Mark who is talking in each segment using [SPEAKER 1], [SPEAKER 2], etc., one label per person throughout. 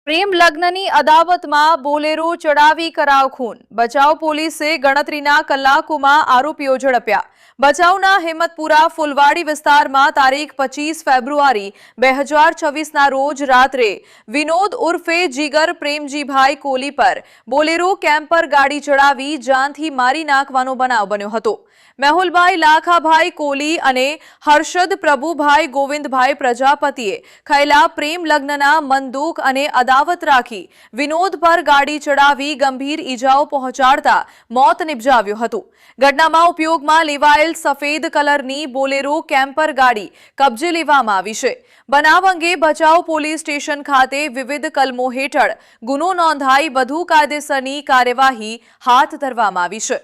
[SPEAKER 1] પ્રેમ લગ્નની અદાવતમાં બોલેરો ચડાવી કરાવ ખૂન. બચાવ પોલીસે ગણતરીના કલાકોમાં આરોપીઓ ઝડપ્યા. બચાવના હિંમતપુરા ફુલવાડી વિસ્તારમાં તારીખ 25 ફેબ્રુઆરી 2026ના રોજ રાત્રે વિનોદ ઉર્ફે જીગર પ્રેમજીભાઈ કોલી પર બોલેરો કેમ્પર ગાડી ચડાવી જાનથી મારી નાખવાનો બનાવ બન્યો હતો. મેહુલભાઈ લાખાભાઈ કોલી અને હર્ષદ પ્રભુભાઈ ગોવિંદભાઈ પ્રજાપતિએ થયેલા પ્રેમ લગ્નના મનદુખ અને અદાવત રાખી વિનોદ પર ગાડી ચડાવી ગંભીર ઈજાઓ પહોંચાડતા મોત નિપજાવ્યું હતું. ઘટનામાં ઉપયોગમાં લેવાયેલ સફેદ કલરની બોલેરો કેમ્પર ગાડી કબજે લેવામાં આવી છે. બનાવ અંગે બચાવ પોલીસ સ્ટેશન ખાતે વિવિધ કલમો હેઠળ ગુનો નોંધાઈ વધુ કાયદેસરની કાર્યવાહી હાથ ધરવામાં આવી છે.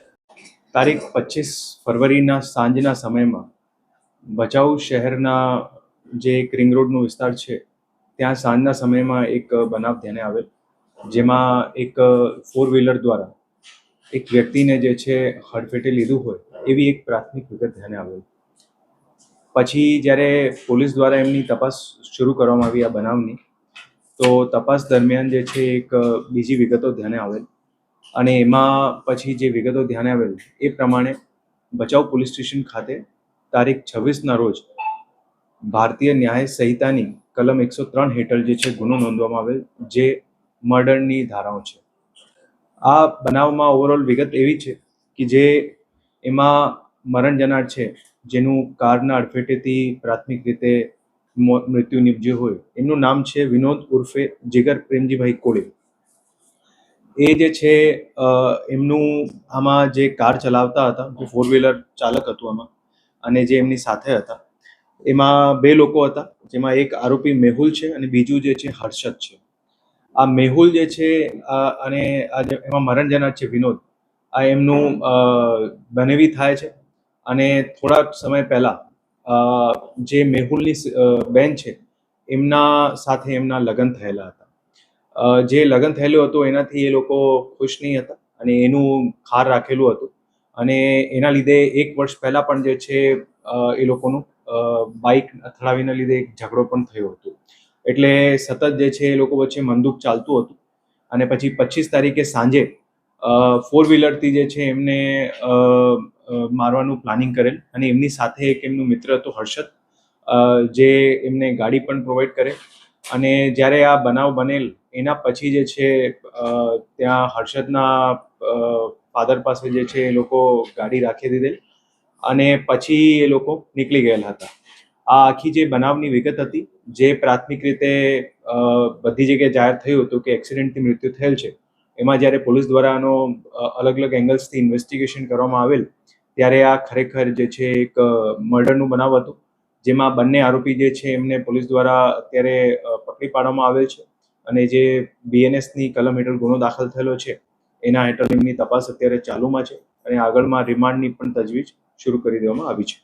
[SPEAKER 2] તારીખ 25 ફરવરીના સાંજના સમયમાં ભચાઉ શહેરના જે એક રિંગ રોડનો વિસ્તાર છે ત્યાં સાંજના સમયમાં એક બનાવ ધ્યાને આવેલ, જેમાં એક 4 વ્હીલર દ્વારા એક વ્યક્તિને જે છે હડફેટે લીધું હોય એવી એક પ્રાથમિક વિગત ધ્યાને આવેલ. પછી જ્યારે પોલીસ દ્વારા એમની તપાસ શરૂ કરવામાં આવી આ બનાવની, તો તપાસ દરમિયાન જે છે એક બીજી વિગતો ધ્યાને આવેલ અને એમાં પછી જે વિગતો ધ્યાને આવેલ એ પ્રમાણે ભચાઉ પોલીસ સ્ટેશન ખાતે તારીખ 26ના રોજ ભારતીય ન્યાય સંહિતાની કલમ 103 હેઠળ જે છે ગુનો નોંધવામાં આવેલ, જે મર્ડરની ધારાઓ છે. આ બનાવમાં ઓવરઓલ વિગત એવી છે કે જે એમાં મરણ જનાર છે, જેનું કારના અડફેટેથી પ્રાથમિક રીતે મૃત્યુ નિપજ્યું હોય, એમનું નામ છે વિનોદ ઉર્ફે જીગર પ્રેમજીભાઈ કોળી. એ જે છે એમનું આમાં જે કાર ચલાવતા હતા, જે 4 વ્હીલર ચાલક હતું આમાં, અને જે એમની સાથે હતા એમાં 2 લોકો હતા, જેમાં એક આરોપી મેહુલ છે અને બીજું જે છે હર્ષદ છે. આ મેહુલ જે છે અને એમાં મરણ જનાર છે વિનોદ, આ એમનું બનેવી થાય છે અને થોડા સમય પહેલા જે મેહુલની બેન છે એમના સાથે એમના લગ્ન થયેલા હતા. જે લગ્ન થયેલું હતું એનાથી એ લોકો ખુશ નહીં હતા અને એનું ખાર રાખેલું હતું, અને એના લીધે 1 વર્ષ પહેલા પણ જે છે એ લોકોનું બાઇક અથડાવીના લીધે એક ઝઘડો પણ થયો હતો. એટલે સતત જે છે એ લોકો વચ્ચે મનદુખ ચાલતું હતું અને પછી 25 તારીખે સાંજે 4 વ્હીલરથી જે છે એમને મારવાનું પ્લાનિંગ કરેલ, અને એમની સાથે એક એમનું મિત્ર હતો હર્ષદ, જે એમને ગાડી પણ પ્રોવાઈડ કરે. અને જ્યારે આ બનાવ બનેલ એના પછી જે છે ત્યાં હર્ષદના ફાધર પાસે જે છે એ લોકો ગાડી રાખી દીધેલ અને પછી એ લોકો નીકળી ગયેલા હતા. આ આખી જે બનાવની વિગત હતી, જે પ્રાથમિક રીતે બધી જગ્યાએ જાહેર થયું હતું કે એક્સિડન્ટથી મૃત્યુ થયેલ છે, એમાં જ્યારે પોલીસ દ્વારા આનો અલગ અલગ એંગલ્સથી ઇન્વેસ્ટિગેશન કરવામાં આવેલ ત્યારે આ ખરેખર જે છે એક મર્ડરનું બનાવ હતું, જેમાં બંને આરોપી જે છે એમને પોલીસ દ્વારા અત્યારે પકડી પાડવામાં આવેલ છે અને જે BNSની કલમ હેઠળ ગુનો દાખલ થયેલો છે એના હેઠળ એમની તપાસ અત્યારે ચાલુમાં છે અને આગળમાં રિમાન્ડની પણ તજવીજ શરૂ કરી દેવામાં આવી છે.